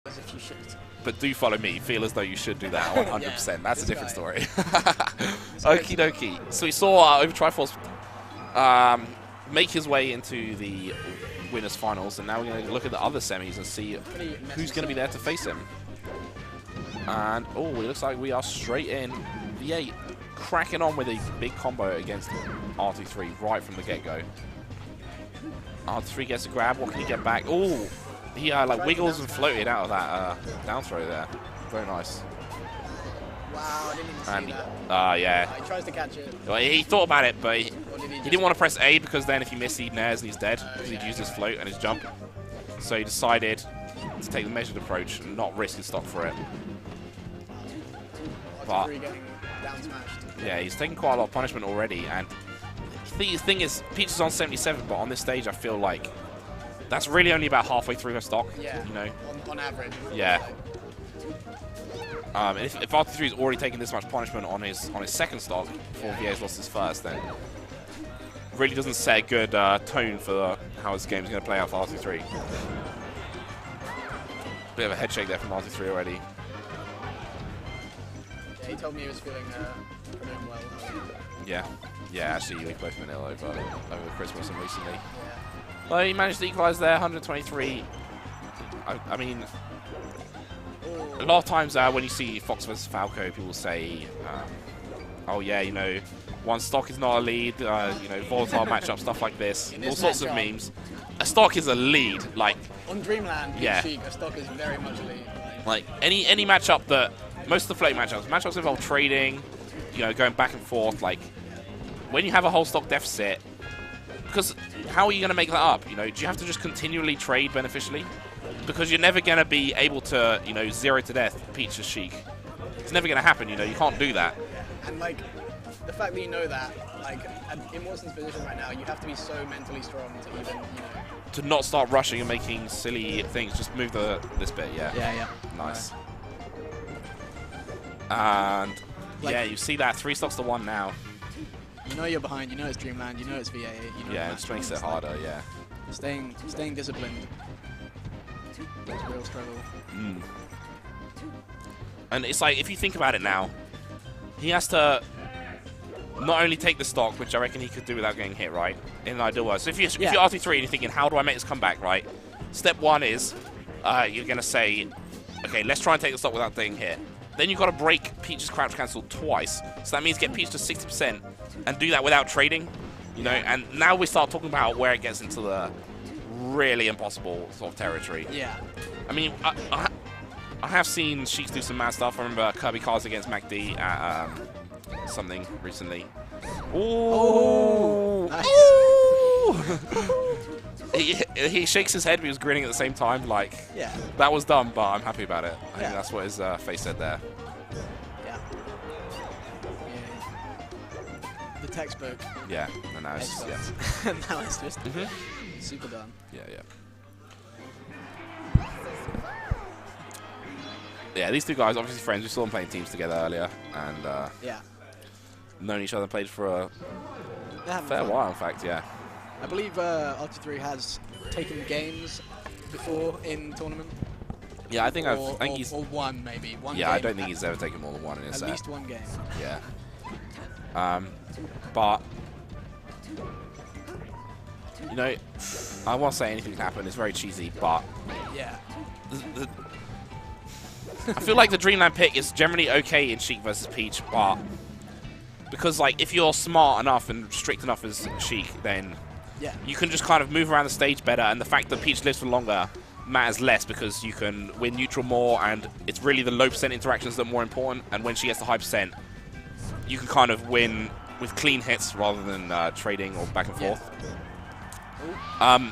As if you should. But do follow me. Feel as though you should do that 100%. Yeah, That's a different guy. story. Okie dokie. So we saw R23 make his way into the winners finals, and now we're going to look at the other semis and see who's going to be there to face him. And oh, it looks like we are straight in. V8 cracking on with a big combo against R23 right from the get-go. R23 gets a grab. What can he get back? Oh, he like wiggles and floated out of that down throw there. Very nice. Wow, I didn't even see that. Yeah. He tries to catch it. Well, he thought about it, but he He didn't want to press A because then if he missed, he'd nairs and he's dead because he'd used his float and his jump. So he decided to take the measured approach and not risk his stock for it. But getting down smashed. yeah, he's taking quite a lot of punishment already, and the thing is, Peach is on 77, but on this stage I feel like that's really only about halfway through her stock. Yeah. You know. On average. Yeah. And if R23 is already taking this much punishment on his second stock before VA's lost his first, then really doesn't set a good tone for how this game's going to play out for R23. Bit of a head shake there from R23 already. Yeah, he told me he was feeling pretty unwell. Yeah. Yeah, actually, we've both been ill over the Christmas and recently. Yeah. Well, he managed to equalize there, 123. I mean, a lot of times when you see Fox vs Falco, people say, oh yeah, you know, one stock is not a lead, you know, volatile matchup, stuff like this, all sorts of memes. A stock is a lead, like... On Dreamland, yeah. Sheik, a stock is very much a lead. Like, any matchup that... Most of the floating matchups involve trading, you know, going back and forth, like... When you have a whole stock deficit, because how are you going to make that up? You know, do you have to just continually trade beneficially? Because you're never going to be able to, you know, 0 to death Peach as Sheik. It's never going to happen, you know, you can't do that. And, like, the fact that you know that, like, in Watson's position right now, you have to be so mentally strong to even, you know... To not start rushing and making silly things, just move this bit, yeah. Yeah. Nice. And, like, yeah, you see that, 3 stocks to 1 now. You know you're behind, you know it's Dreamland, you know it's VA, you know yeah, it just makes it harder, yeah. Staying disciplined. It's a real struggle. Mm. And it's like, if you think about it now, he has to not only take the stock, which I reckon he could do without getting hit, right? In an ideal world. So if you're R23 and you're thinking, how do I make this comeback, right? Step 1 is, you're going to say, okay, let's try and take the stock without getting hit. Then you've got to break Peach's crouch cancel twice. So that means get Peach to 60% and do that without trading, you know? And now we start talking about where it gets into the really impossible sort of territory. Yeah. I mean, I have seen Sheik do some mad stuff. I remember Kirby Cars against MacD at something recently. Ooh! Nice. Ooh! he shakes his head, but he was grinning at the same time. Like, yeah, that was dumb, but I'm happy about it. I think yeah. that's what his face said there. Yeah. The textbook. Yeah, and now it's now it's just super done. Yeah. Yeah, these two guys obviously friends. We saw them playing teams together earlier, and yeah, known each other, played for a fair while, in fact. Yeah. I believe R23 has taken games before in tournament. Yeah, I think he's or one maybe. One yeah, game I don't think he's ever taken more than one in a set. At least one game. Yeah. But you know, I won't say anything can happen. It's very cheesy, but yeah. I feel like the Dreamland pick is generally okay in Sheik versus Peach, but because like if you're smart enough and strict enough as Sheik, then yeah, you can just kind of move around the stage better, and the fact that Peach lives for longer matters less because you can win neutral more, and it's really the low percent interactions that are more important, and when she gets the high percent, you can kind of win with clean hits rather than trading or back and forth. Yeah.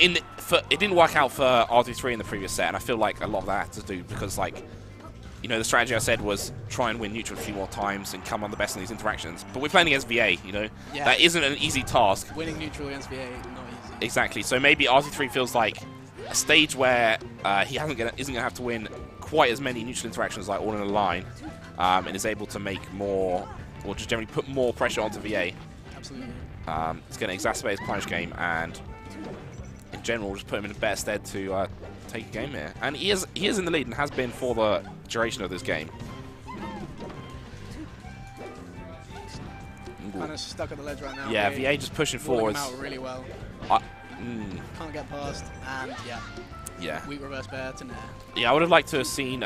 It didn't work out for R23 in the previous set, and I feel like a lot of that had to do because, like, you know, the strategy I said was try and win neutral a few more times and come on the best in these interactions. But we're playing against VA, you know? Yeah. That isn't an easy task. Winning neutral against VA is not easy. Exactly. So maybe R23 feels like a stage where he isn't going to have to win quite as many neutral interactions like all in a line, and is able to make more, or just generally put more pressure onto VA. Absolutely. It's going to exacerbate his punish game, and in general just put him in a better stead to take a game here. And he is in the lead and has been for the duration of this game. Kind of stuck at the ledge right now. Yeah, VA just pushing forwards. Out really well. Can't get past, and yeah. Weak reverse bear to Nair. Yeah, I would have liked to have seen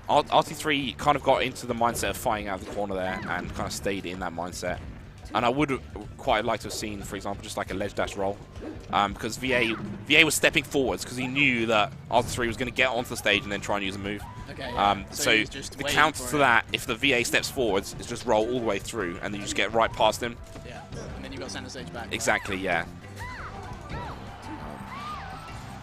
R23 kind of got into the mindset of fighting out of the corner there and kind of stayed in that mindset. And I would quite like to have seen, for example, just like a ledge dash roll. Because VA was stepping forwards because he knew that R23 was going to get onto the stage and then try and use a move. Okay, so the counter to that, if the VA steps forwards, is just roll all the way through and then you just get right past him. Yeah, and then you've got center stage back. Exactly, right? Yeah.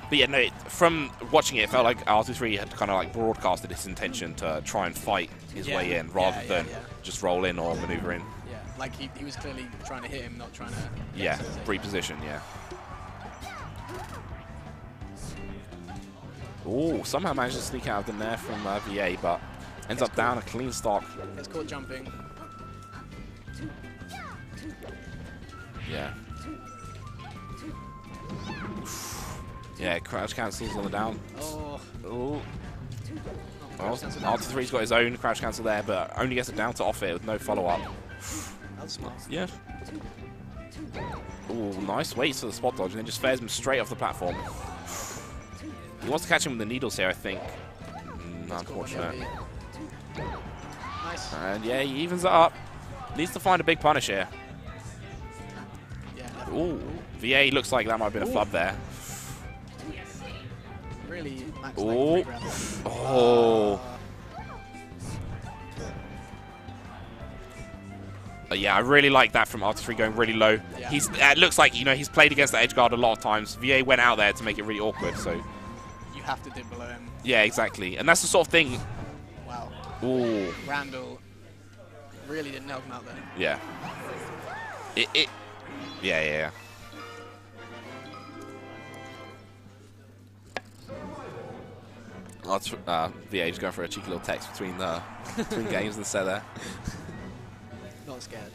But yeah, no, from watching it felt like R23 had kind of like broadcasted his intention to try and fight his way in rather than just roll in or maneuver in. Yeah, like he was clearly trying to hit him, not trying to... Yeah, reposition, yeah. Oh, somehow managed to sneak out of the Nair from VA, but ends up down a clean stock. Gets caught jumping. Yeah. Yeah, crouch cancels on the down. Oh. Oh. Well, R23's got his own crouch cancel there, but only gets it down to off it with no follow-up. That's smart. Yeah. Oh, nice. Waits for the spot dodge and then just fares him straight off the platform. He wants to catch him with the needles here, I think. Unfortunate. Nice. And yeah, he evens it up. Needs to find a big punish here. Yeah, ooh, VA looks like that might have been a flub there. Really max oh. Yeah, I really like that from R23 going really low. Yeah. It looks like, you know, he's played against the edge guard a lot of times. VA went out there to make it really awkward, so... You have to dip below him. Yeah, exactly. And that's the sort of thing... Wow. Ooh. Randall really didn't help him out there. Yeah. Yeah. VA just going for a cheeky little text between games and set there. Not scared.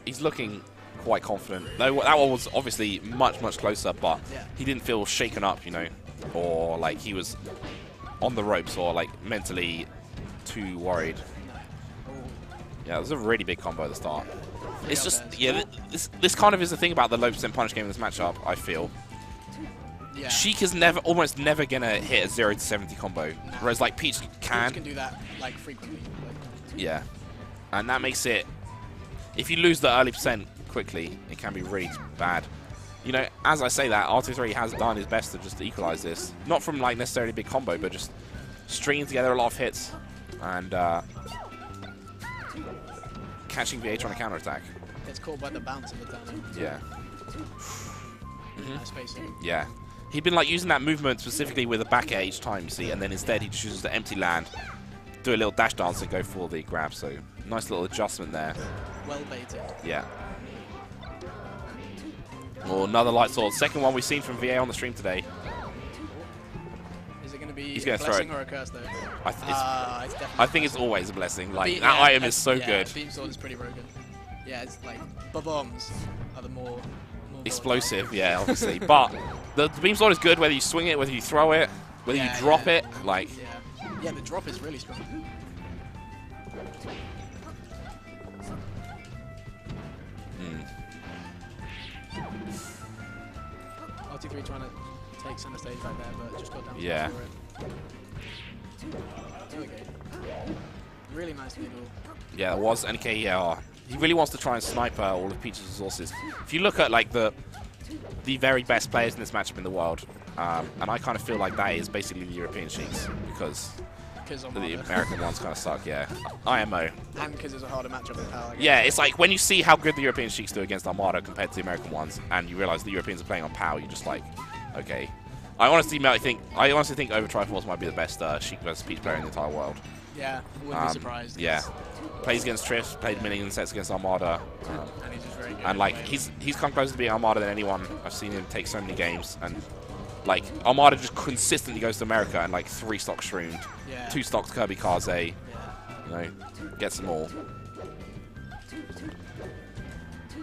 He's looking quite confident. Though that one was obviously much closer, but he didn't feel shaken up, you know, or like he was on the ropes or like mentally too worried. Yeah, it was a really big combo at the start. It's just, yeah, this kind of is the thing about the low percent punish game in this matchup, I feel. Yeah. Sheik is almost never going to hit a 0 to 70 combo, whereas like Peach can. Peach can do that like frequently. Yeah, and that makes it, if you lose the early percent quickly, it can be really bad. You know, as I say that, R23 has done his best to just equalize this. Not from like necessarily a big combo, but just stringing together a lot of hits and catching VA trying to counterattack. Gets caught by the bounce of the down. Yeah. Nice spacing. Yeah. He'd been like using that movement specifically with a back air each time, you see, and then instead he chooses to empty land, do a little dash dance and go for the grab. So nice little adjustment there. Well baited. Yeah. Oh, another light sword. Second one we've seen from VA on the stream today. Is it going to be a blessing or a curse though? I think it's always a blessing. Like that item is so good. Beam sword is pretty broken. Yeah, it's like bombs are the more explosive, yeah, obviously. But the beam sword is good whether you swing it, whether you throw it, whether you drop it. Like, yeah, the drop is really strong. R23 trying to take center stage back there, but just got down. Yeah. There we go. Really nice needle. Yeah, it was. And he really wants to try and snipe all of Peach's resources. If you look at like the very best players in this matchup in the world, and I kind of feel like that is basically the European Sheiks because the American ones kind of suck. Yeah, IMO. And because it's a harder matchup with power. Yeah, it's like when you see how good the European Sheiks do against Armada compared to the American ones, and you realize the Europeans are playing on power, you're just like, okay. I honestly think Over Triforce might be the best Sheik versus Peach player in the entire world. Yeah, wouldn't be surprised. Yeah, plays against Triff, played million sets against Armada, and he's just very good. And like he's come closer to being Armada than anyone. I've seen him take so many games, and like Armada just consistently goes to America and like 3 stocks Shroomed, 2 stocks Kirby Kaze, you know, gets them all.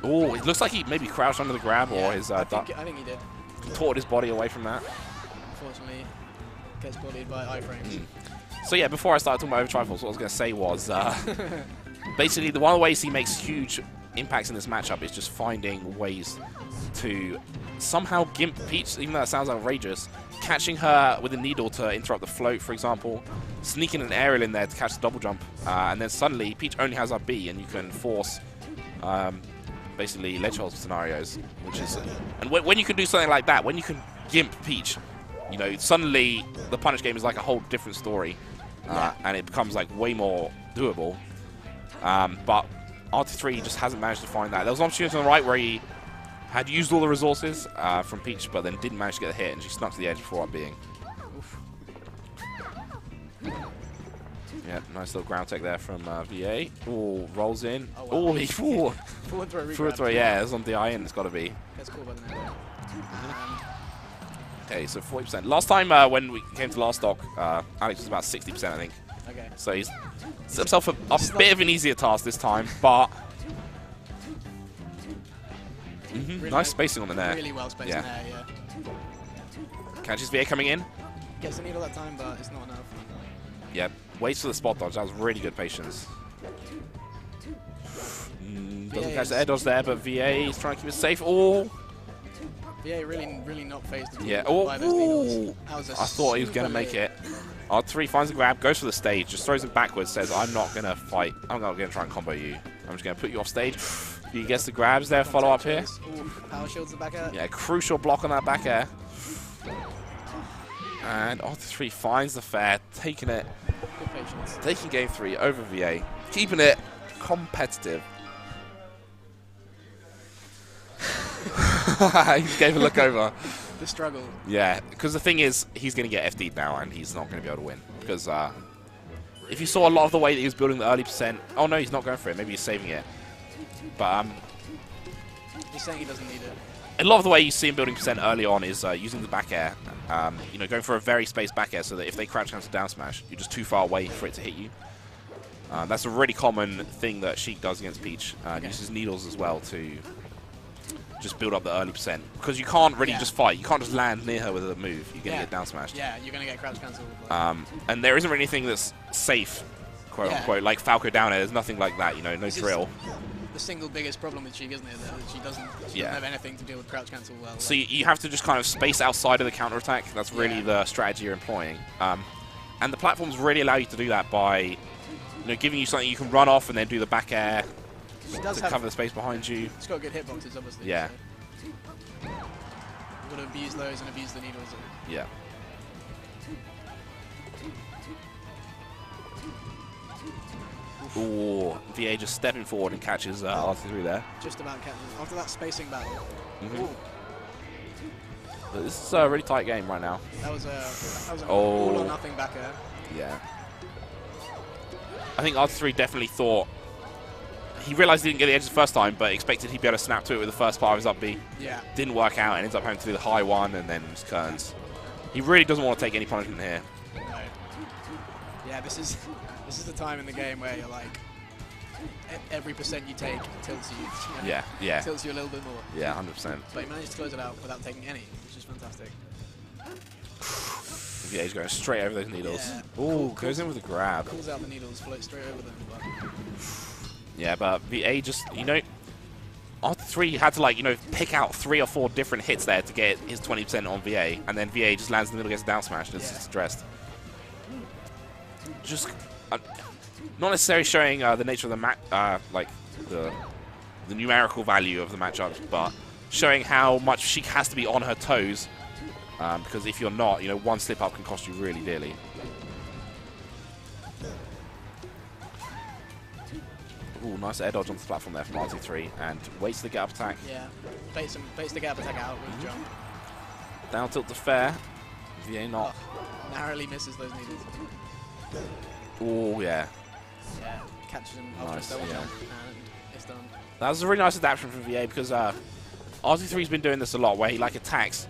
Oh, it looks like he maybe crouched under the grab or his I think he did. Contorted his body away from that. Unfortunately, gets bodied by iframes. So yeah, before I started talking about Overdrive Force, what I was going to say was basically one of the ways he makes huge impacts in this matchup is just finding ways to somehow gimp Peach, even though that sounds outrageous, catching her with a needle to interrupt the float, for example, sneaking an aerial in there to catch the double jump, and then suddenly Peach only has up B and you can force basically ledge hold scenarios, which is, and when you can do something like that, when you can gimp Peach, you know, suddenly the punish game is like a whole different story, and it becomes like way more doable. But R23 just hasn't managed to find that. There was an opportunity on the right where he had used all the resources from Peach, but then didn't manage to get the hit, and she snuck to the edge before up being. Yeah, nice little ground tech there from VA. Ooh, rolls in. Oh, he forward throw. Yeah, it's on DI in. It's got to be. That's cool, by the way. Okay, so 40%. Last time when we came to last stock, Alex was about 60%, I think. Okay. So he's set himself a bit of an easier task this time, but really nice spacing on the nair. Really well spaced nair, yeah. Catches VA coming in. Gets the needle that time, but it's not enough. Yep. Waits for the spot dodge. That was really good patience. Doesn't catch the air dodge there, but VA is trying to keep it safe. Oh! VA really not phased by those needles. I thought he was going to make it. R3 finds the grab, goes for the stage, just throws him backwards, says, I'm not going to fight. I'm not going to try and combo you. I'm just going to put you off stage. He gets the grabs there, follow up here. Ooh, power shields the back air. Yeah, crucial block on that back air. And R3 finds the fair, taking it. Good patience. Taking game 3 over VA. Keeping it competitive. He just gave a look over. The struggle. Yeah, because the thing is, he's going to get FD'd now, and he's not going to be able to win. Because if you saw a lot of the way that he was building the early percent... Oh, no, he's not going for it. Maybe he's saving it. But he's saying he doesn't need it. A lot of the way you see him building percent early on is using the back air. You know, going for a very spaced back air so that if they crouch cancel down smash, you're just too far away for it to hit you. That's a really common thing that Sheik does against Peach. Uses needles as well to just build up the early percent. Because you can't really just fight. You can't just land near her with a move. You're going to get down smashed. Yeah, you're going to get crouch cancelled. And there isn't really anything that's safe, quote unquote, like Falco down air. There's nothing like that, you know, no drill. The single biggest problem with Sheik, isn't it? That she doesn't have anything to deal with crouch cancel well. So you have to just kind of space outside of the counter attack. That's really the strategy you're employing. And the platforms really allow you to do that by, you know, giving you something you can run off and then do the back air to cover the space behind you. It's got good hitboxes, obviously. Yeah. So you've got to abuse those and abuse the needles. Yeah. Ooh, VA just stepping forward and catches R23 there. Just about catching after that spacing battle. But this is a really tight game right now. That was an all or nothing back air. Yeah. I think R23 definitely thought he realized he didn't get the edge the first time, but expected he'd be able to snap to it with the first part of his up B. Yeah. Didn't work out and ends up having to do the high one and then just turns. He really doesn't want to take any punishment here. No. Yeah, this is the time in the game where you're like, every percent you take tilts you. You know? Yeah. Tilts you a little bit more. Yeah, 100%. But he managed to close it out without taking any, which is fantastic. Yeah, he's going straight over those needles. Yeah. Ooh, goes in with a grab. Pulls out the needles, floats straight over them. But yeah, but VA just, you know, R3 had to, like, you know, pick out 3 or 4 different hits there to get his 20% on VA, and then VA just lands in the middle, gets down smashed, and it's just stressed. Just not necessarily showing the nature of the like the numerical value of the matchups, but showing how much Sheik has to be on her toes, because if you're not, you know, one slip up can cost you really dearly. Ooh, nice air dodge onto the platform there from R23, and waits the get up attack. Yeah, baits the get up attack out with the jump. Down tilt to fair. VA not. Oh, narrowly misses those needles. Oh, yeah. Yeah, catches him after double jump, and it's done. That was a really nice adaptation from VA, because R23's been doing this a lot, where he, like, attacks,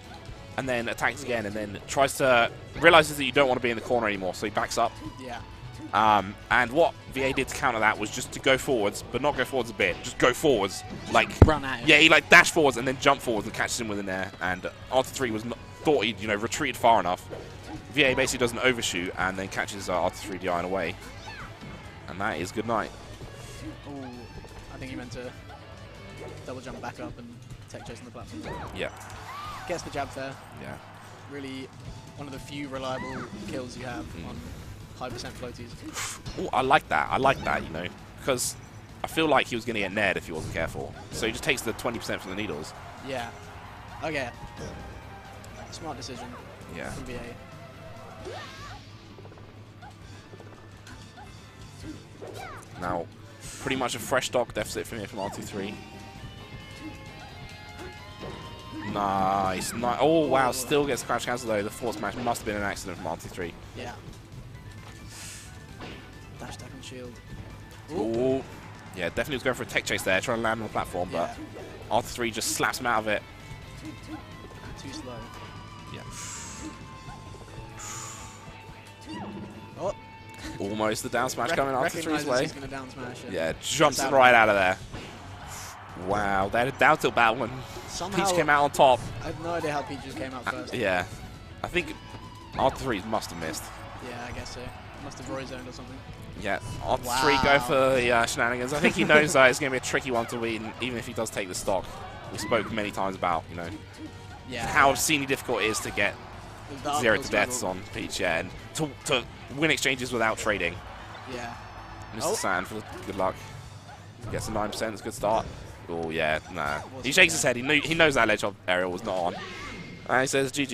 and then attacks again, and then tries to... realizes that you don't want to be in the corner anymore, so he backs up. Yeah. And what VA did to counter that was just to go forwards, but not go forwards a bit, just go forwards. Like, run at him. Yeah, he like dashed forwards and then jumped forwards and catches him within there. And R23 was not, thought he'd retreated far enough. VA basically does an overshoot and then catches R23 DI in a way. And that is good night. Ooh, I think he meant to double jump back up and tech chase on the platform. Yeah. Gets the jab there. Yeah. Really one of the few reliable kills you have on high percent floaties. Ooh, I like that. I like that, because I feel like he was going to get nared if he wasn't careful. So he just takes the 20% from the needles. Yeah. Okay. Smart decision. Yeah. From VA. Now, pretty much a fresh stock deficit from here from R23. Nice. Oh, wow. Still gets crash cancel, though. The force smash must have been an accident from R23. Yeah. Dash attack and shield. Ooh. Yeah, definitely was going for a tech chase there, trying to land on the platform, but R23 just slaps him out of it. Too slow. Yeah. Oh. Almost the down smash coming R23's way. He's going to down smash it. Yeah, jumps it right out of there. Wow, they had a down tilt battle when Somehow, Peach came out on top. I have no idea how Peach just came out first. Yeah. I think R3 must have missed. Yeah, I guess so. Must have Roy zoned or something. Yeah, R3 go for the shenanigans. I think he knows that it's going to be a tricky one to win, even if he does take the stock. We spoke many times about, how obscenely difficult it is to get 0 to deaths on Peach, and to win exchanges without trading. Yeah. Mr. Sand for the good luck. Gets a 9%, it's a good start. Oh, yeah, nah. He shakes his head. He knows that ledge aerial was not on. And he says, GG.